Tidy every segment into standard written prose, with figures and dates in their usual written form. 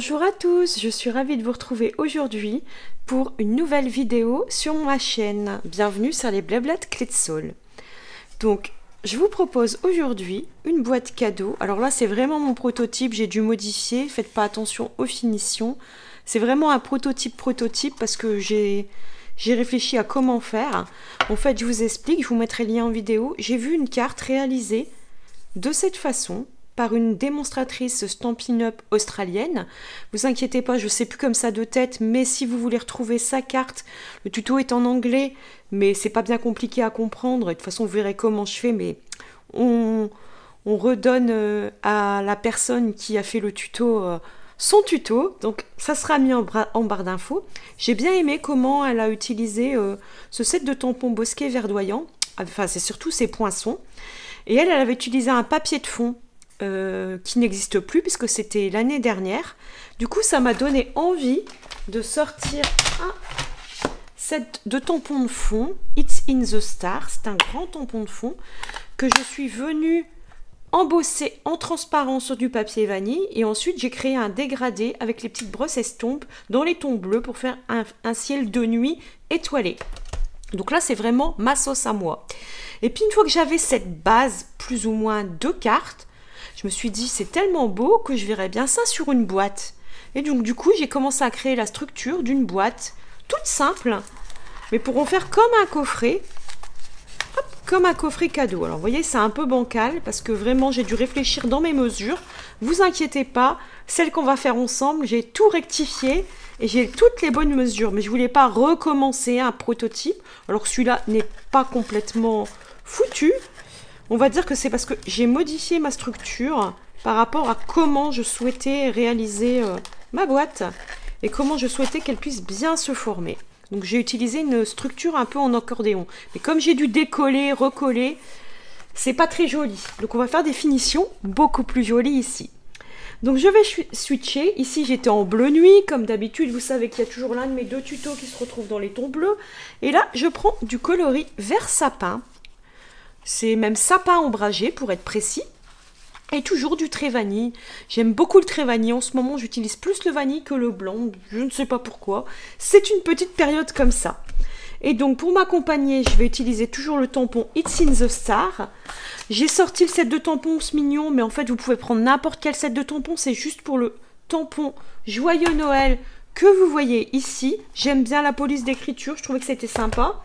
Bonjour à tous, je suis ravie de vous retrouver aujourd'hui pour une nouvelle vidéo sur ma chaîne. Bienvenue sur les Blabla de Clé de Saule. Donc, je vous propose aujourd'hui une boîte cadeau. Alors là, c'est vraiment mon prototype, j'ai dû modifier, faites pas attention aux finitions. C'est vraiment un prototype parce que j'ai réfléchi à comment faire. En fait, je vous explique, je vous mettrai le lien en vidéo. J'ai vu une carte réalisée de cette façon par une démonstratrice Stampin' Up australienne. Vous inquiétez pas, je sais plus comme ça de tête, mais si vous voulez retrouver sa carte, le tuto est en anglais, mais c'est pas bien compliqué à comprendre. De toute façon, vous verrez comment je fais, mais on redonne à la personne qui a fait le tuto son tuto, donc ça sera mis en barre d'infos. J'ai bien aimé comment elle a utilisé ce set de tampons bosquet verdoyant, enfin c'est surtout ses poinçons, et elle avait utilisé un papier de fond qui n'existe plus puisque c'était l'année dernière. Du coup, ça m'a donné envie de sortir un set de tampons de fond, It's in the Star. C'est un grand tampon de fond que je suis venue embosser en transparent sur du papier vanille, et ensuite j'ai créé un dégradé avec les petites brosses estompes dans les tons bleus pour faire un ciel de nuit étoilé. Donc là, c'est vraiment ma sauce à moi. Et puis une fois que j'avais cette base plus ou moins de cartes, je me suis dit, c'est tellement beau que je verrais bien ça sur une boîte. Et donc, du coup, j'ai commencé à créer la structure d'une boîte toute simple, mais pour en faire comme un coffret, hop, comme un coffret cadeau. Alors, vous voyez, c'est un peu bancal parce que vraiment, j'ai dû réfléchir dans mes mesures. Vous inquiétez pas, celle qu'on va faire ensemble, j'ai tout rectifié et j'ai toutes les bonnes mesures. Mais je voulais pas recommencer un prototype, alors que celui-là n'est pas complètement foutu. On va dire que c'est parce que j'ai modifié ma structure par rapport à comment je souhaitais réaliser ma boîte et comment je souhaitais qu'elle puisse bien se former. Donc j'ai utilisé une structure un peu en accordéon. Mais comme j'ai dû décoller, recoller, c'est pas très joli. Donc on va faire des finitions beaucoup plus jolies ici. Donc je vais switcher. Ici j'étais en bleu nuit. Comme d'habitude, vous savez qu'il y a toujours l'un de mes deux tutos qui se retrouve dans les tons bleus. Et là, je prends du coloris vert sapin. C'est même sapin ombragé pour être précis. Et toujours du trait vanille. J'aime beaucoup le trait vanille. En ce moment, j'utilise plus le vanille que le blanc. Je ne sais pas pourquoi. C'est une petite période comme ça. Et donc, pour m'accompagner, je vais utiliser toujours le tampon It's in the Star. J'ai sorti le set de tampons, c'est mignon. Mais en fait, vous pouvez prendre n'importe quel set de tampons. C'est juste pour le tampon Joyeux Noël que vous voyez ici. J'aime bien la police d'écriture. Je trouvais que c'était sympa.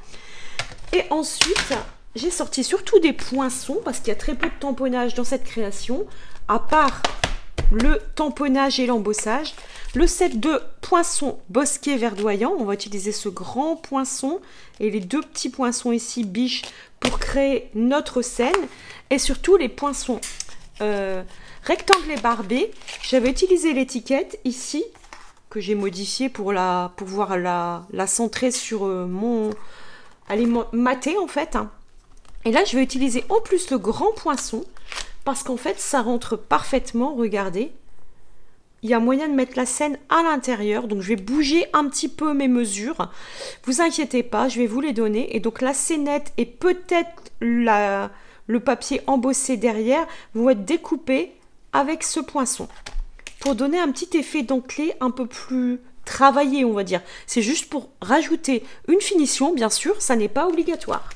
Et ensuite, j'ai sorti surtout des poinçons parce qu'il y a très peu de tamponnage dans cette création, à part le tamponnage et l'embossage. Le set de poinçons bosquet verdoyant, on va utiliser ce grand poinçon et les deux petits poinçons ici, biche, pour créer notre scène. Et surtout les poinçons rectangles et barbés. J'avais utilisé l'étiquette ici, que j'ai modifiée pour pouvoir la centrer sur mon... Elle est matée en fait, hein. Et là, je vais utiliser en plus le grand poinçon parce qu'en fait, ça rentre parfaitement. Regardez, il y a moyen de mettre la scène à l'intérieur. Donc, je vais bouger un petit peu mes mesures. Vous inquiétez pas, je vais vous les donner. Et donc, la scénette et peut-être le papier embossé derrière vont être découpés avec ce poinçon pour donner un petit effet dentelé un peu plus travaillé, on va dire. C'est juste pour rajouter une finition, bien sûr, ça n'est pas obligatoire.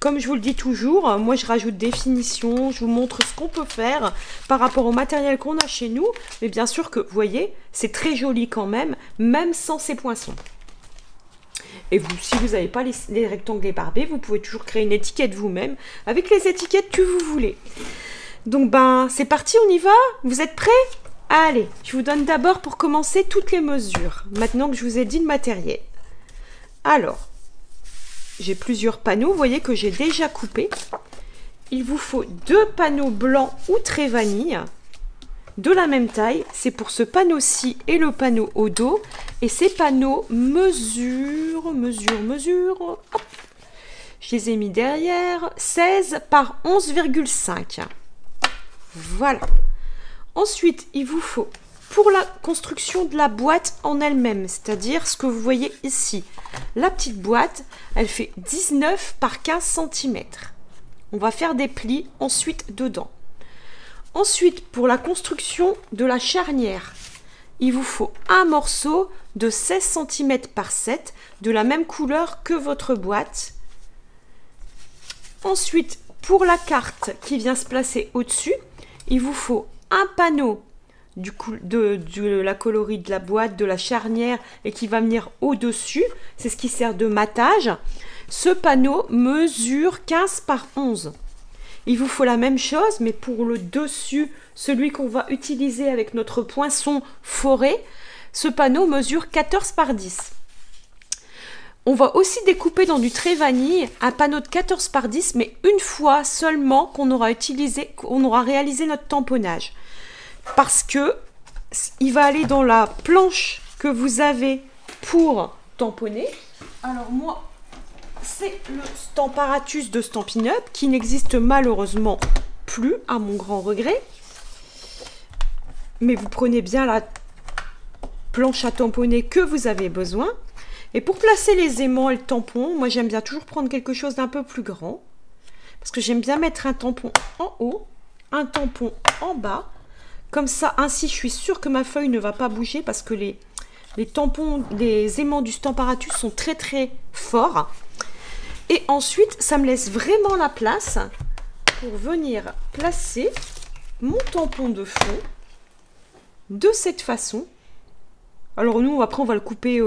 Comme je vous le dis toujours, moi je rajoute des finitions, je vous montre ce qu'on peut faire par rapport au matériel qu'on a chez nous. Mais bien sûr que, vous voyez, c'est très joli quand même sans ces poinçons. Et vous, si vous n'avez pas les rectangles barbés, vous pouvez toujours créer une étiquette vous-même avec les étiquettes que vous voulez. Donc ben, c'est parti, on y va? Vous êtes prêts? Allez, je vous donne d'abord pour commencer toutes les mesures, maintenant que je vous ai dit le matériel. Alors, j'ai plusieurs panneaux, vous voyez que j'ai déjà coupé. Il vous faut deux panneaux blancs ou trait vanille de la même taille. C'est pour ce panneau-ci et le panneau au dos. Et ces panneaux mesure. Hop, je les ai mis derrière. 16 par 11,5. Voilà. Ensuite, il vous faut, pour la construction de la boîte en elle-même, c'est-à-dire ce que vous voyez ici, la petite boîte, elle fait 19 par 15 cm. On va faire des plis ensuite dedans. Ensuite, pour la construction de la charnière, il vous faut un morceau de 16 cm par 7 de la même couleur que votre boîte. Ensuite, pour la carte qui vient se placer au-dessus, il vous faut un panneau de la coloris de la boîte, de la charnière et qui va venir au-dessus. C'est ce qui sert de matage. Ce panneau mesure 15 par 11. Il vous faut la même chose, mais pour le dessus, celui qu'on va utiliser avec notre poinçon forêt, ce panneau mesure 14 par 10. On va aussi découper dans du trait vanille un panneau de 14 par 10, mais une fois seulement qu'on aura réalisé notre tamponnage. Parce que il va aller dans la planche que vous avez pour tamponner. Alors moi, c'est le Stamparatus de Stampin' Up qui n'existe malheureusement plus, à mon grand regret. Mais vous prenez bien la planche à tamponner que vous avez besoin. Et pour placer les aimants et le tampon, moi j'aime bien toujours prendre quelque chose d'un peu plus grand. Parce que j'aime bien mettre un tampon en haut, un tampon en bas. Comme ça, ainsi je suis sûre que ma feuille ne va pas bouger parce que les tampons, les aimants du Stamparatus sont très très forts. Et ensuite, ça me laisse vraiment la place pour venir placer mon tampon de fond de cette façon. Alors nous, après, on va le couper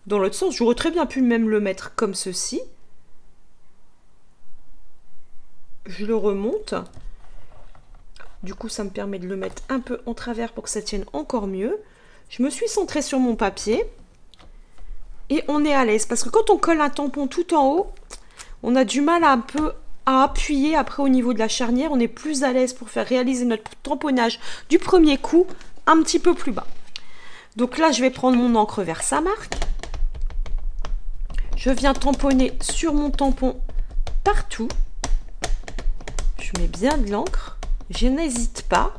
dans l'autre sens. J'aurais très bien pu même le mettre comme ceci. Je le remonte. Du coup, ça me permet de le mettre un peu en travers pour que ça tienne encore mieux. Je me suis centrée sur mon papier. Et on est à l'aise. Parce que quand on colle un tampon tout en haut, on a du mal à appuyer après au niveau de la charnière. On est plus à l'aise pour faire réaliser notre tamponnage du premier coup un petit peu plus bas. Donc là, je vais prendre mon encre Versamark. Je viens tamponner sur mon tampon partout. Je mets bien de l'encre. Je n'hésite pas.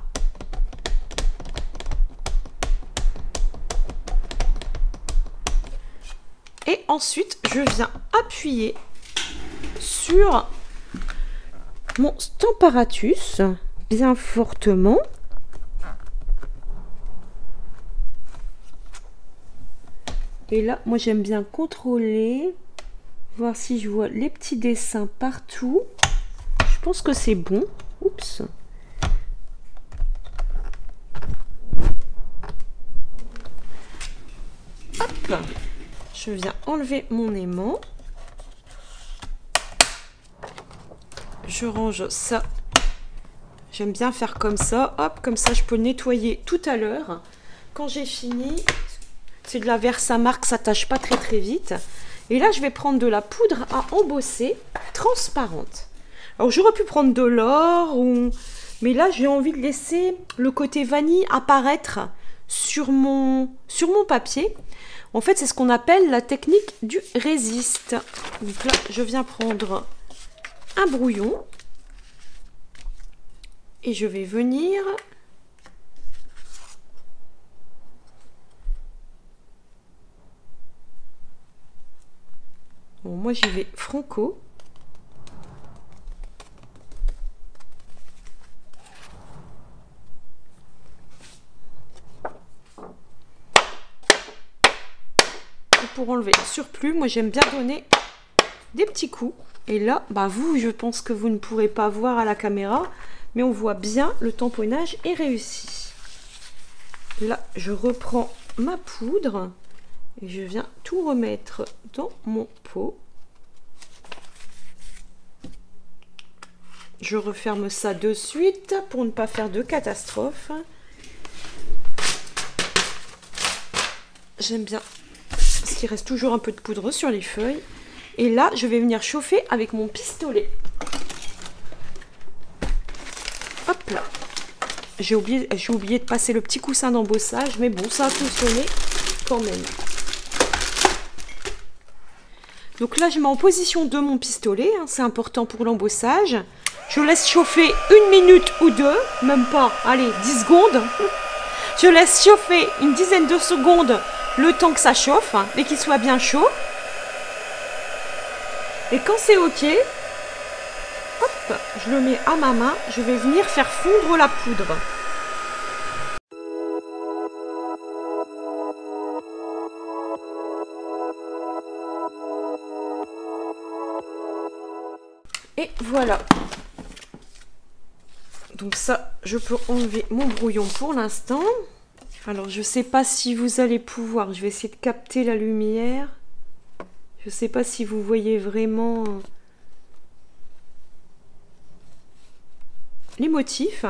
Et ensuite, je viens appuyer sur mon Stamparatus bien fortement. Et là, moi j'aime bien contrôler, voir si je vois les petits dessins partout. Je pense que c'est bon. Oups. Hop. Je viens enlever mon aimant. Je range ça. J'aime bien faire comme ça. Hop, comme ça je peux nettoyer tout à l'heure. Quand j'ai fini, c'est de la Versamark, ça tâche pas très très vite. Et là, je vais prendre de la poudre à embosser transparente. Alors, j'aurais pu prendre de l'or, mais là, j'ai envie de laisser le côté vanille apparaître sur mon papier. En fait, c'est ce qu'on appelle la technique du résiste. Donc là, je viens prendre un brouillon et je vais venir bon, moi j'y vais franco. Et pour enlever le surplus, moi j'aime bien donner des petits coups. Et là, bah vous, je pense que vous ne pourrez pas voir à la caméra, mais on voit bien le tamponnage est réussi. Là, je reprends ma poudre et je viens tout remettre dans mon pot. Je referme ça de suite pour ne pas faire de catastrophe. J'aime bien parce qu'il reste toujours un peu de poudre sur les feuilles. Et là, je vais venir chauffer avec mon pistolet. Hop là. J'ai oublié de passer le petit coussin d'embossage, mais bon, ça a fonctionné quand même. Donc là, je mets en position de mon pistolet, hein, c'est important pour l'embossage. Je laisse chauffer 1 minute ou 2, même pas, allez, 10 secondes. Je laisse chauffer une dizaine de secondes le temps que ça chauffe, hein, et qu'il soit bien chaud. Et quand c'est ok, hop, je le mets à ma main, je vais venir faire fondre la poudre. Et voilà. Donc ça, je peux enlever mon brouillon pour l'instant. Alors, je ne sais pas si vous allez pouvoir. Je vais essayer de capter la lumière. Je ne sais pas si vous voyez vraiment les motifs.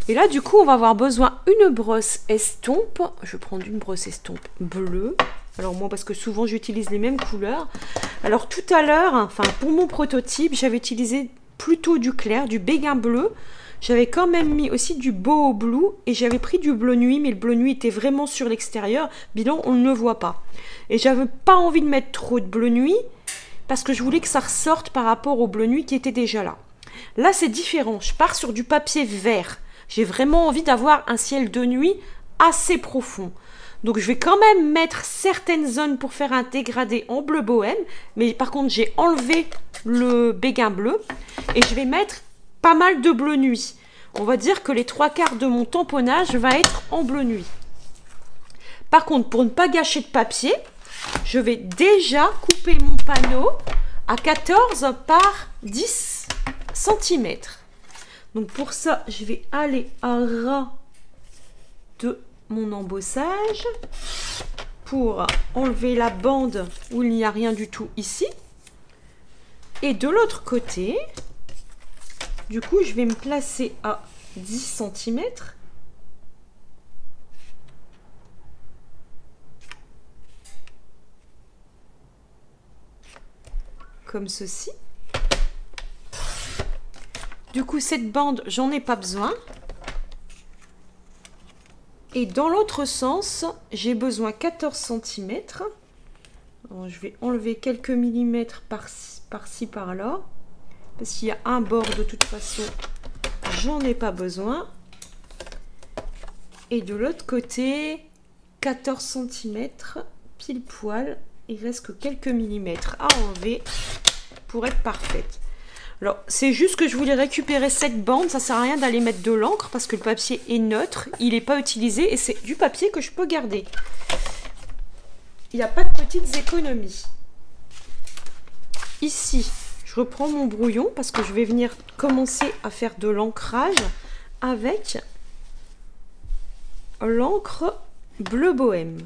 Et là, du coup, on va avoir besoin d'une brosse estompe. Je vais prendre une brosse estompe bleue. Alors moi, parce que souvent, j'utilise les mêmes couleurs. Alors tout à l'heure, enfin pour mon prototype, j'avais utilisé plutôt du clair, du béguin bleu. J'avais quand même mis aussi du boho blue et j'avais pris du bleu nuit, mais le bleu nuit était vraiment sur l'extérieur. Bilan, on ne le voit pas. Et j'avais pas envie de mettre trop de bleu nuit parce que je voulais que ça ressorte par rapport au bleu nuit qui était déjà là. Là, c'est différent. Je pars sur du papier vert. J'ai vraiment envie d'avoir un ciel de nuit assez profond. Donc, je vais quand même mettre certaines zones pour faire un dégradé en bleu bohème. Mais par contre, j'ai enlevé le béguin bleu et je vais mettre pas mal de bleu nuit. On va dire que les 3/4 de mon tamponnage va être en bleu nuit. Par contre, pour ne pas gâcher de papier, je vais déjà couper mon panneau à 14 par 10 cm. Donc pour ça, je vais aller à ras de mon embossage pour enlever la bande où il n'y a rien du tout ici. Et de l'autre côté, du coup, je vais me placer à 10 cm. Comme ceci. Du coup, cette bande, j'en ai pas besoin. Et dans l'autre sens, j'ai besoin 14 cm. Alors, je vais enlever quelques millimètres par-ci, par-là. Parce qu'il y a un bord, de toute façon, j'en ai pas besoin. Et de l'autre côté, 14 cm, pile poil. Il reste que quelques millimètres à enlever pour être parfaite. Alors, c'est juste que je voulais récupérer cette bande. Ça sert à rien d'aller mettre de l'encre parce que le papier est neutre. Il n'est pas utilisé et c'est du papier que je peux garder. Il n'y a pas de petites économies. Ici, je reprends mon brouillon parce que je vais venir commencer à faire de l'ancrage avec l'encre bleu bohème.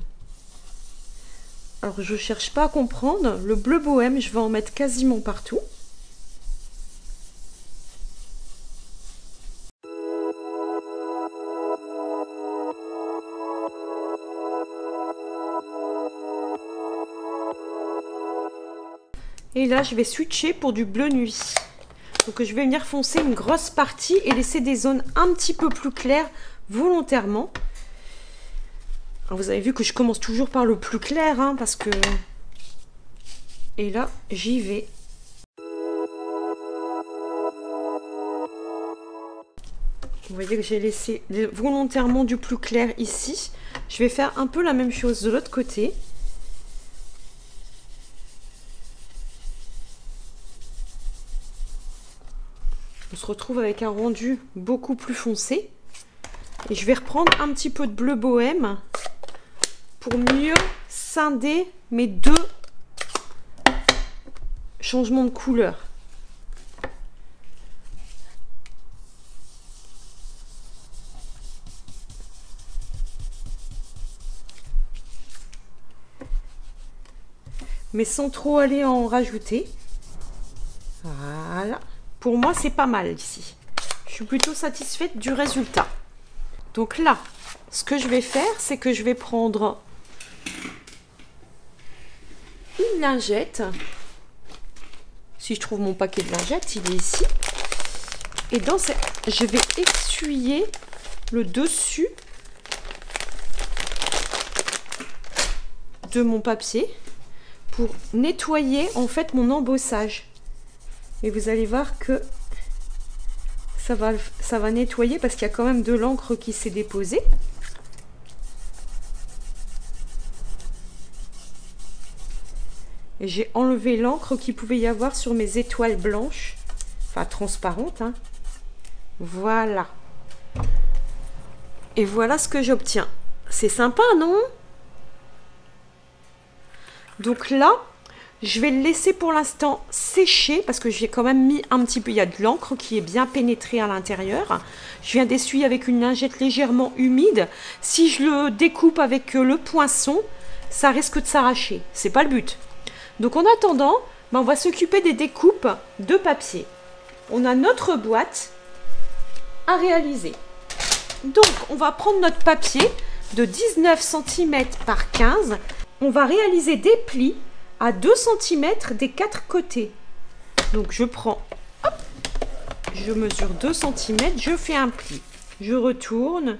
Alors, je ne cherche pas à comprendre. Le bleu bohème, je vais en mettre quasiment partout. Et là, je vais switcher pour du bleu nuit. Donc, je vais venir foncer une grosse partie et laisser des zones un petit peu plus claires volontairement. Alors, vous avez vu que je commence toujours par le plus clair, hein, parce que... Et là, j'y vais. Vous voyez que j'ai laissé volontairement du plus clair ici. Je vais faire un peu la même chose de l'autre côté. On se retrouve avec un rendu beaucoup plus foncé. Et je vais reprendre un petit peu de bleu bohème pour mieux scinder mes deux changements de couleur. Mais sans trop aller en rajouter. Voilà. Pour moi, c'est pas mal ici. Je suis plutôt satisfaite du résultat. Donc là, ce que je vais faire, c'est que je vais prendre une lingette. Si je trouve mon paquet de lingettes, il est ici. Et dans cette, je vais essuyer le dessus de mon papier pour nettoyer en fait mon embossage. Et vous allez voir que ça va nettoyer parce qu'il y a quand même de l'encre qui s'est déposée. Et j'ai enlevé l'encre qu'il pouvait y avoir sur mes étoiles blanches, enfin transparentes, hein. Voilà. Et voilà ce que j'obtiens. C'est sympa, non? Donc là, Je vais le laisser pour l'instant sécher parce que j'ai quand même mis un petit peu, il y a de l'encre qui est bien pénétrée à l'intérieur. Je viens d'essuyer avec une lingette légèrement humide. Si je le découpe avec le poinçon, ça risque de s'arracher. C'est pas le but. Donc en attendant, on va s'occuper des découpes de papier. On a notre boîte à réaliser. Donc on va prendre notre papier de 19 cm par 15. On va réaliser des plis à 2 cm des 4 côtés. Donc je prends, hop, je mesure 2 cm, je fais un pli. Je retourne.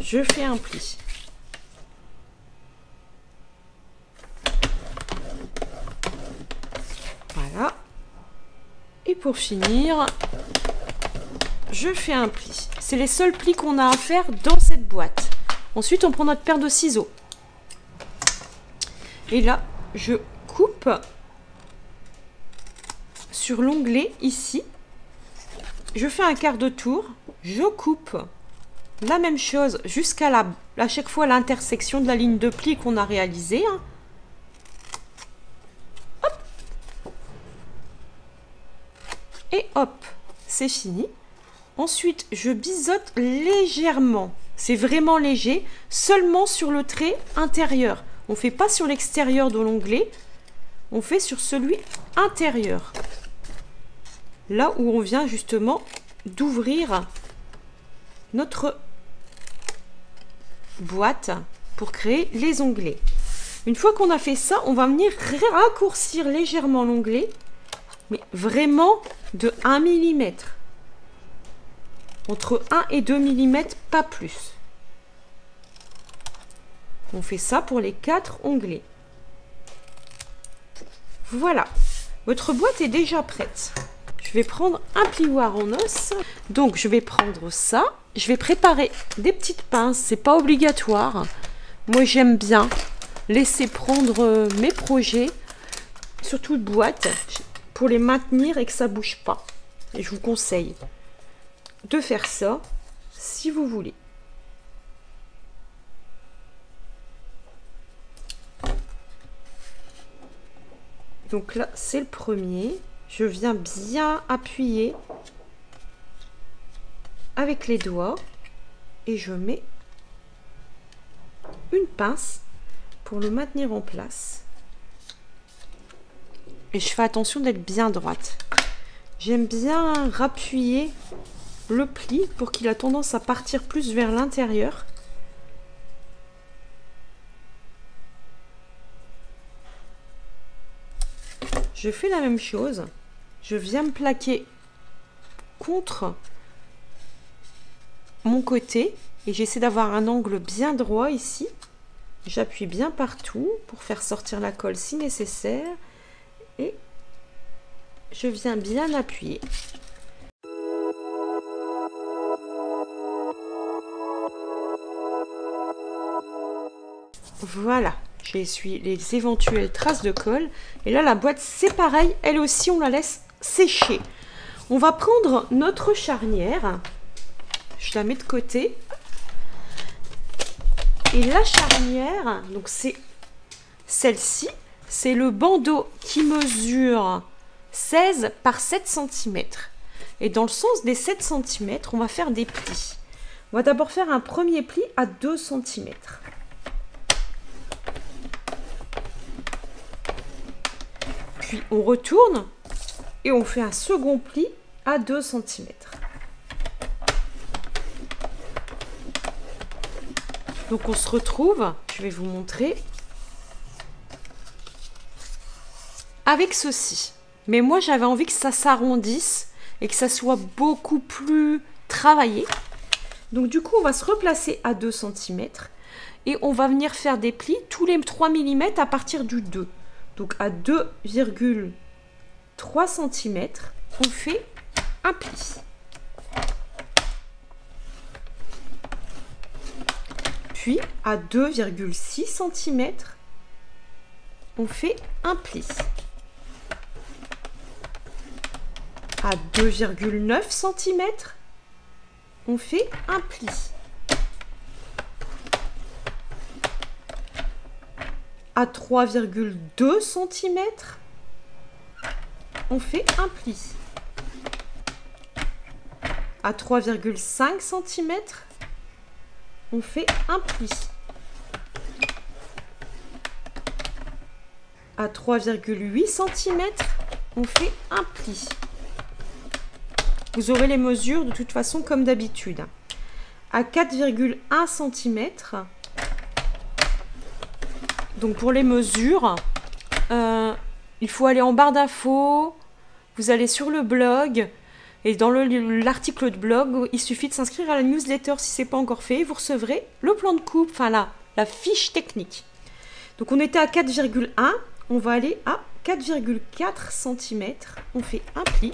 Je fais un pli. Voilà. Et pour finir, je fais un pli. C'est les seuls plis qu'on a à faire dans cette boîte. Ensuite, on prend notre paire de ciseaux. Et là, je coupe sur l'onglet ici. Je fais un quart de tour. Je coupe la même chose jusqu'à à chaque fois l'intersection de la ligne de pli qu'on a réalisée. Hop. Et hop, c'est fini. Ensuite, je biseaute légèrement. C'est vraiment léger, seulement sur le trait intérieur. On ne fait pas sur l'extérieur de l'onglet, on fait sur celui intérieur. Là où on vient justement d'ouvrir notre boîte pour créer les onglets. Une fois qu'on a fait ça, on va venir raccourcir légèrement l'onglet, mais vraiment de 1 mm. Entre 1 et 2 mm, pas plus. On fait ça pour les 4 onglets. Voilà, votre boîte est déjà prête. Je vais prendre un plioir en os. Donc je vais prendre ça. Je vais préparer des petites pinces, c'est pas obligatoire. Moi j'aime bien laisser prendre mes projets, surtout de boîte, pour les maintenir et que ça bouge pas. Et je vous conseille de faire ça si vous voulez. Donc là, c'est le premier. Je viens bien appuyer avec les doigts et je mets une pince pour le maintenir en place. Et je fais attention d'être bien droite. J'aime bien rappuyer le pli pour qu'il a tendance à partir plus vers l'intérieur. Je fais la même chose. Je viens me plaquer contre mon côté et j'essaie d'avoir un angle bien droit ici. J'appuie bien partout pour faire sortir la colle si nécessaire et je viens bien appuyer. Voilà, j'ai essuyé les éventuelles traces de colle. Et là, la boîte, c'est pareil. Elle aussi, on la laisse sécher. On va prendre notre charnière. Je la mets de côté. Et la charnière, donc c'est celle-ci. C'est le bandeau qui mesure 16 par 7 cm. Et dans le sens des 7 cm, on va faire des plis. On va d'abord faire un premier pli à 2 cm. Puis on retourne et on fait un second pli à 2 cm. Donc on se retrouve, je vais vous montrer, avec ceci. Mais moi j'avais envie que ça s'arrondisse et que ça soit beaucoup plus travaillé. Donc du coup on va se replacer à 2 cm et on va venir faire des plis tous les 3 mm à partir du 2. Donc à 2,3 cm, on fait un pli. Puis à 2,6 cm, on fait un pli. À 2,9 cm, on fait un pli. à 3,2 cm, on fait un pli. À 3,5 cm, on fait un pli. À 3,8 cm, on fait un pli. Vous aurez les mesures de toute façon comme d'habitude. À 4,1 cm, donc pour les mesures, il faut aller en barre d'infos, vous allez sur le blog, et dans l'article de blog, il suffit de s'inscrire à la newsletter si ce n'est pas encore fait, vous recevrez le plan de coupe, enfin la fiche technique. Donc on était à 4,1, on va aller à 4,4 cm, on fait un pli.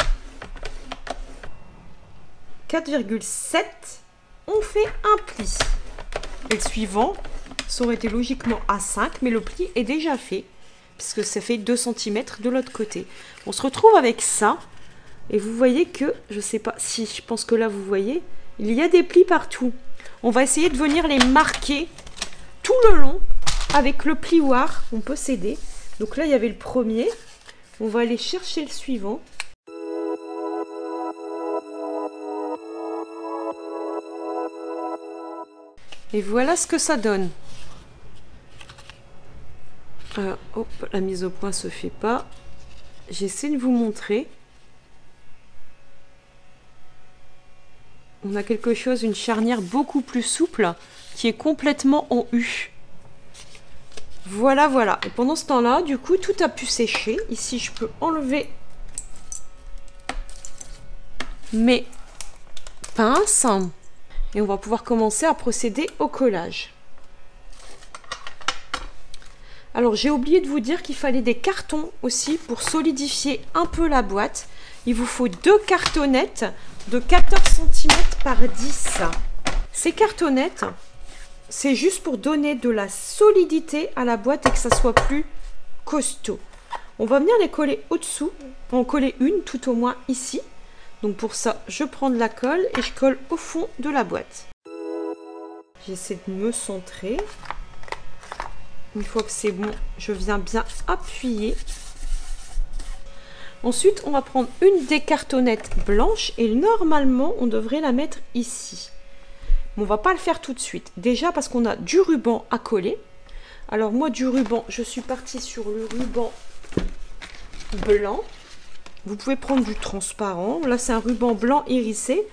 4,7, on fait un pli. Et le suivant, ça aurait été logiquement à 5, mais le pli est déjà fait, puisque ça fait 2 cm de l'autre côté. On se retrouve avec ça, et vous voyez que, je sais pas si, je pense que là vous voyez, il y a des plis partout. On va essayer de venir les marquer tout le long, avec le plioir, on peut s'aider. Donc là, il y avait le premier, on va aller chercher le suivant. Et voilà ce que ça donne. Hop, la mise au point se fait pas. J'essaie de vous montrer. On a quelque chose, une charnière beaucoup plus souple, qui est complètement en U. Voilà, voilà. Et pendant ce temps-là, du coup, tout a pu sécher. Ici, je peux enlever mes pinces. Et on va pouvoir commencer à procéder au collage. Alors, j'ai oublié de vous dire qu'il fallait des cartons aussi pour solidifier un peu la boîte. Il vous faut 2 cartonnettes de 14 cm par 10. Ces cartonnettes, c'est juste pour donner de la solidité à la boîte et que ça soit plus costaud. On va venir les coller au-dessous. On va en coller une tout au moins ici. Donc pour ça, je prends de la colle et je colle au fond de la boîte. J'essaie de me centrer. Une fois que c'est bon, je viens bien appuyer. Ensuite, on va prendre une des cartonnettes blanches et normalement, on devrait la mettre ici. Mais on va pas le faire tout de suite. Déjà parce qu'on a du ruban à coller. Alors moi, du ruban, je suis partie sur le ruban blanc. Vous pouvez prendre du transparent. Là, c'est un ruban blanc hérissé.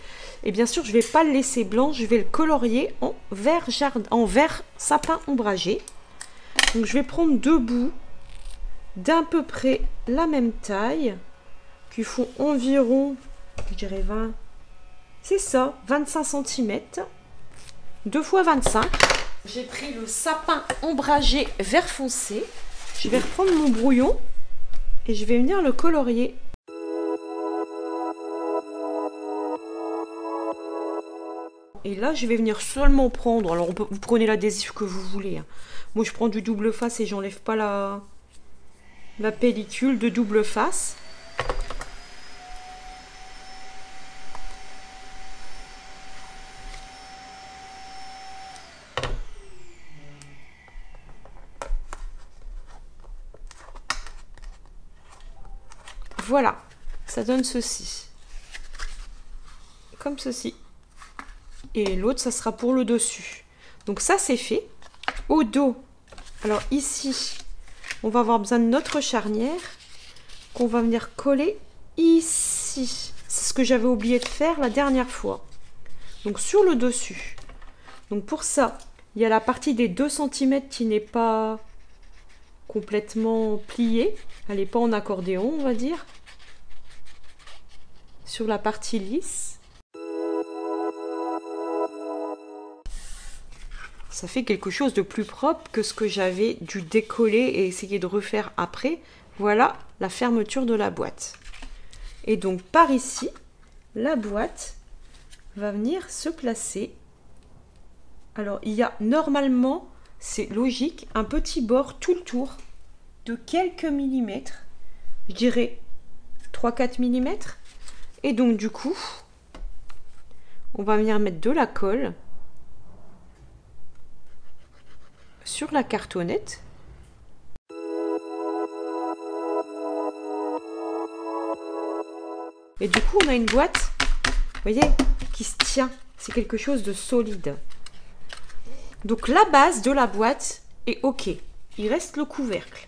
Et bien sûr, je ne vais pas le laisser blanc. Je vais le colorier en vert sapin ombragé. Donc, je vais prendre 2 bouts d'à peu près la même taille, qui font environ, je dirais 20, c'est ça, 25 cm. 2 x 25. J'ai pris le sapin ombragé vert foncé. Je vais reprendre mon brouillon et je vais venir le colorier. Et là, je vais venir seulement prendre, alors vous prenez l'adhésif que vous voulez. Hein. Moi, je prends du double face et j'enlève pas la pellicule de double face. Voilà, ça donne ceci. Comme ceci. Et l'autre, ça sera pour le dessus. Donc ça, c'est fait. Au dos, alors ici, on va avoir besoin de notre charnière qu'on va venir coller ici. C'est ce que j'avais oublié de faire la dernière fois. Donc sur le dessus. Donc pour ça, il y a la partie des 2 cm qui n'est pas complètement pliée. Elle n'est pas en accordéon, on va dire. Sur la partie lisse. Ça fait quelque chose de plus propre que ce que j'avais dû décoller et essayer de refaire après. Voilà la fermeture de la boîte. Et donc par ici, la boîte va venir se placer. Alors il y a normalement, c'est logique, un petit bord tout le tour de quelques millimètres. Je dirais 3-4 mm. Et donc du coup, on va venir mettre de la colle sur la cartonnette Et du coup, on a une boîte, vous voyez, qui se tient. C'est quelque chose de solide. Donc, la base de la boîte est OK. Il reste le couvercle.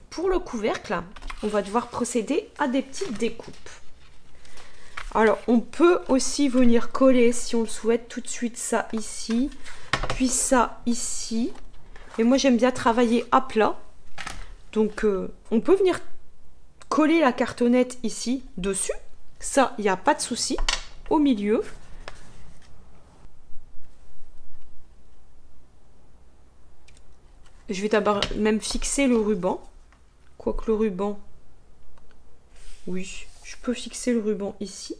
Pour le couvercle, on va devoir procéder à des petites découpes. Alors, on peut aussi venir coller, si on le souhaite, tout de suite ça ici, puis ça ici. Et moi, j'aime bien travailler à plat. Donc, on peut venir coller la cartonnette ici, dessus. Ça, il n'y a pas de souci. Au milieu. Je vais d'abord même fixer le ruban. Quoique le ruban... Oui, je peux fixer le ruban ici.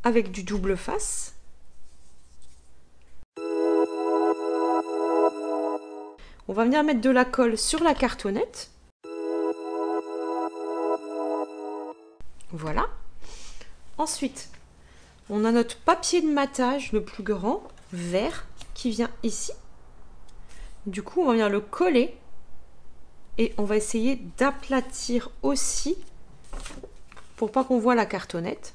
Avec du double face. On va venir mettre de la colle sur la cartonnette. Voilà. Ensuite, on a notre papier de matage le plus grand, vert, qui vient ici. Du coup, on va venir le coller. Et on va essayer d'aplatir aussi pour pas qu'on voit la cartonnette.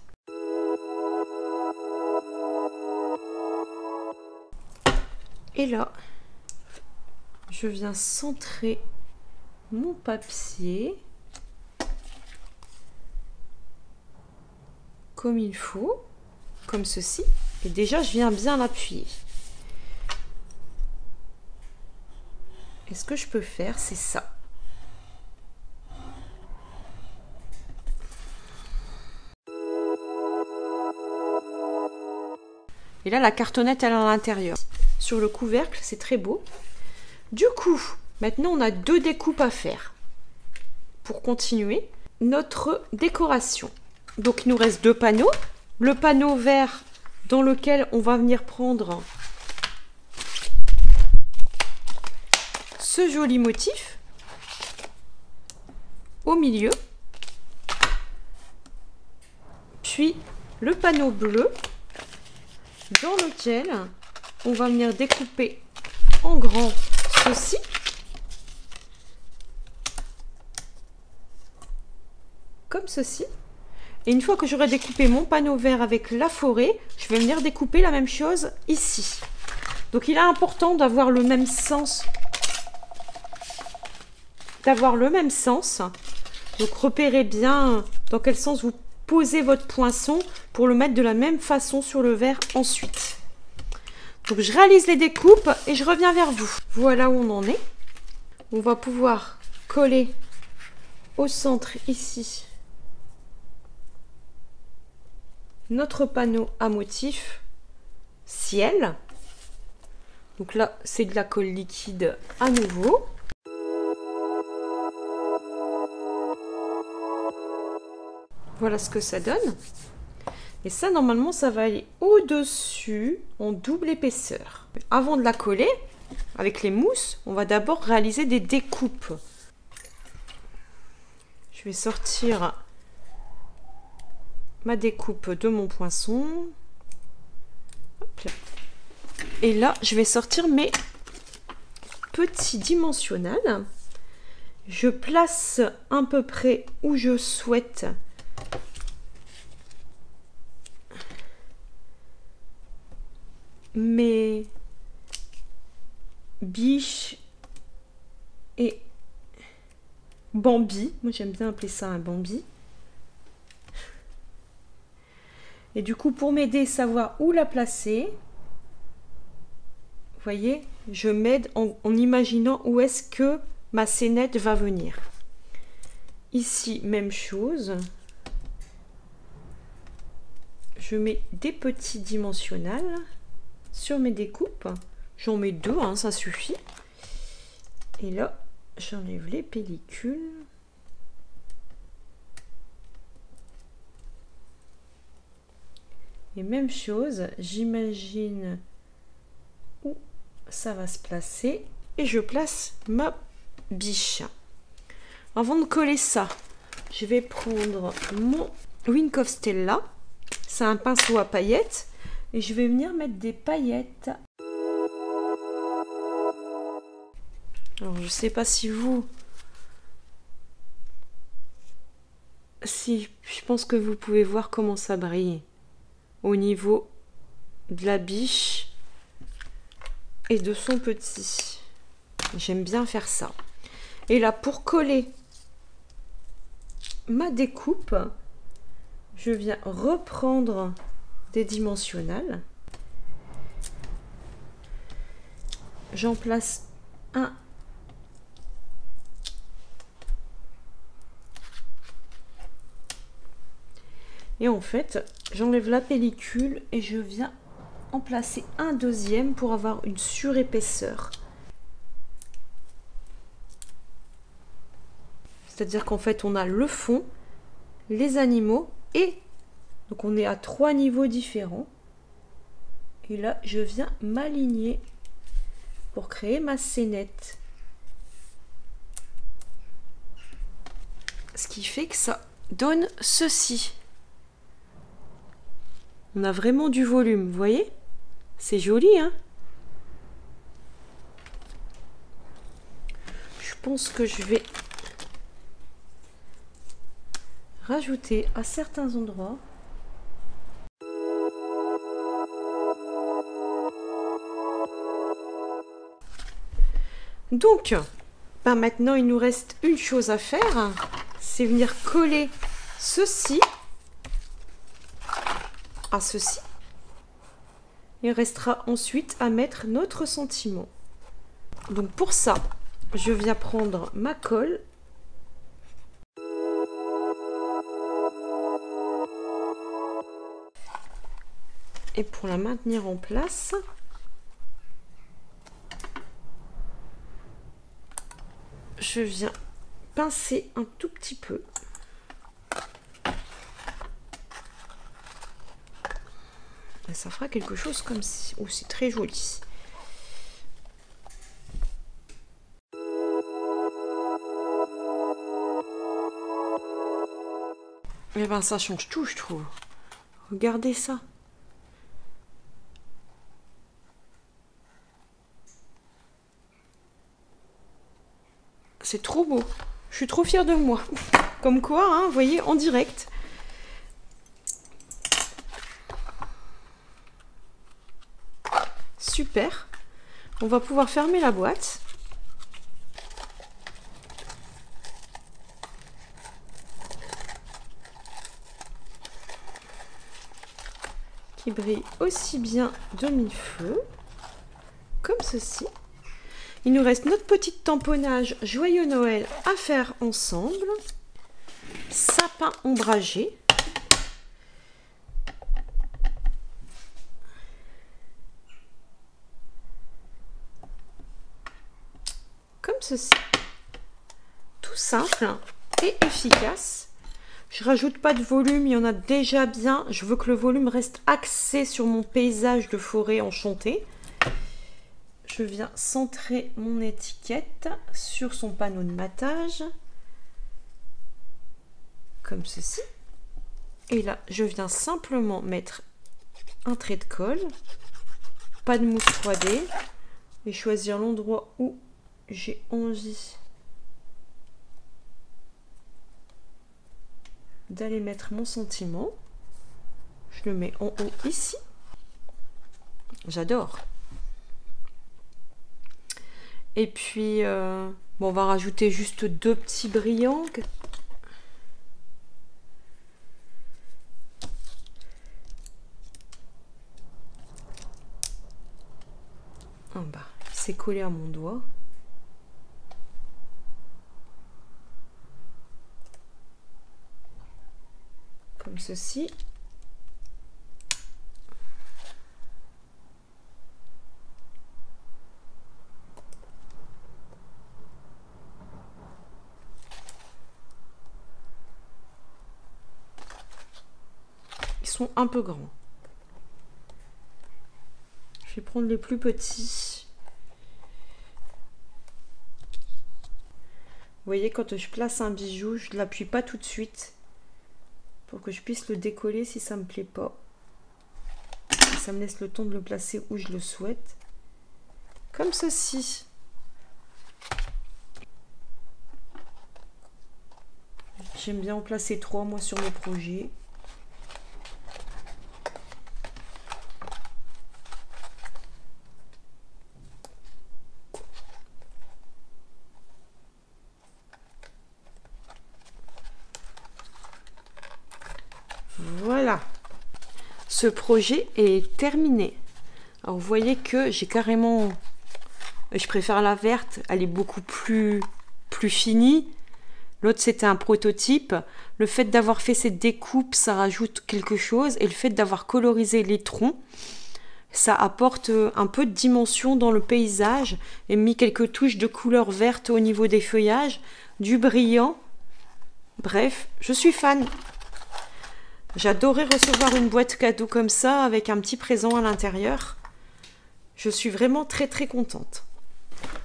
Et là, je viens centrer mon papier comme il faut, comme ceci. Et déjà, je viens bien l'appuyer. Et ce que je peux faire, c'est ça. Et là, la cartonnette, elle est à l'intérieur. Sur le couvercle, c'est très beau. Du coup, maintenant, on a 2 découpes à faire pour continuer notre décoration. Donc, il nous reste 2 panneaux. Le panneau vert dans lequel on va venir prendre ce joli motif au milieu. Puis, le panneau bleu dans lequel on va venir découper en grand ceci. Comme ceci. Et une fois que j'aurai découpé mon panneau vert avec la forêt, je vais venir découper la même chose ici. Donc il est important d'avoir le même sens. Donc repérez bien dans quel sens vous posez votre poinçon pour le mettre de la même façon sur le vert ensuite. Donc je réalise les découpes et je reviens vers vous. Voilà où on en est. On va pouvoir coller au centre ici notre panneau à motif ciel. Donc là, c'est de la colle liquide à nouveau. Voilà ce que ça donne. Et ça, normalement, ça va aller au-dessus en double épaisseur. Avant de la coller, avec les mousses, on va d'abord réaliser des découpes. Je vais sortir ma découpe de mon poinçon. Hop là. Et là, je vais sortir mes petits dimensionnels. Je place à peu près où je souhaite mes biches et bambis. Moi, j'aime bien appeler ça un bambi. Et du coup, pour m'aider à savoir où la placer, vous voyez, je m'aide en imaginant où est-ce que ma scénette va venir. Ici, même chose. Je mets des petits dimensionnels sur mes découpes. J'en mets 2, hein, ça suffit. Et là, j'enlève les pellicules. Et même chose, j'imagine où ça va se placer. Et je place ma biche. Avant de coller ça, je vais prendre mon Wink of Stella. C'est un pinceau à paillettes. Et je vais venir mettre des paillettes. Alors, je ne sais pas si vous Si, je pense que vous pouvez voir comment ça brille au niveau de la biche et de son petit. J'aime bien faire ça. Et là, pour coller ma découpe, je viens reprendre des dimensionnels. J'en place un. Et en fait, j'enlève la pellicule et je viens en placer un deuxième pour avoir une surépaisseur. C'est-à-dire qu'en fait, on a le fond, les animaux et donc on est à 3 niveaux différents. Et là, je viens m'aligner pour créer ma scénette. Ce qui fait que ça donne ceci. On a vraiment du volume, vous voyez? C'est joli, hein? Je pense que je vais rajouter à certains endroits. Donc, ben maintenant, il nous reste une chose à faire, c'est venir coller ceci à ceci. Il restera ensuite à mettre notre sentiment. Donc pour ça, je viens prendre ma colle. Et pour la maintenir en place, je viens pincer un tout petit peu. Et ça fera quelque chose comme ci. Oh, c'est très joli. Et ben ça change tout, je trouve. Regardez ça. C'est trop beau. Je suis trop fière de moi. Comme quoi, hein, vous voyez, en direct. Super. On va pouvoir fermer la boîte. Qui brille aussi bien de mille-feux. Comme ceci. Il nous reste notre petit tamponnage Joyeux Noël à faire ensemble. Sapin ombragé. Comme ceci. Tout simple et efficace. Je rajoute pas de volume, il y en a déjà bien. Je veux que le volume reste axé sur mon paysage de forêt enchantée. Je viens centrer mon étiquette sur son panneau de matage, comme ceci. Et là, je viens simplement mettre un trait de colle, pas de mousse 3D, et choisir l'endroit où j'ai envie d'aller mettre mon sentiment. Je le mets en haut ici. J'adore. Et puis, bon, on va rajouter juste 2 petits brillants. En bas, c'est collé à mon doigt. Comme ceci. Ils sont un peu grands. Je vais prendre les plus petits. Vous voyez, quand je place un bijou, je ne l'appuie pas tout de suite pour que je puisse le décoller si ça ne me plaît pas. Et ça me laisse le temps de le placer où je le souhaite. Comme ceci. J'aime bien en placer 3 moi sur mes projets. Voilà, ce projet est terminé. Alors vous voyez que j'ai carrément, je préfère la verte, elle est beaucoup plus finie. L'autre c'était un prototype. Le fait d'avoir fait cette découpe, ça rajoute quelque chose, et le fait d'avoir colorisé les troncs, ça apporte un peu de dimension dans le paysage et mis quelques touches de couleur verte au niveau des feuillages, du brillant. Bref, je suis fan. J'adorais recevoir une boîte cadeau comme ça avec un petit présent à l'intérieur. Je suis vraiment très contente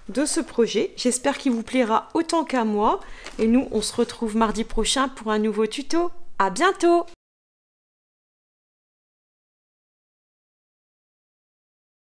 de ce projet. J'espère qu'il vous plaira autant qu'à moi. Et nous, on se retrouve mardi prochain pour un nouveau tuto. À bientôt!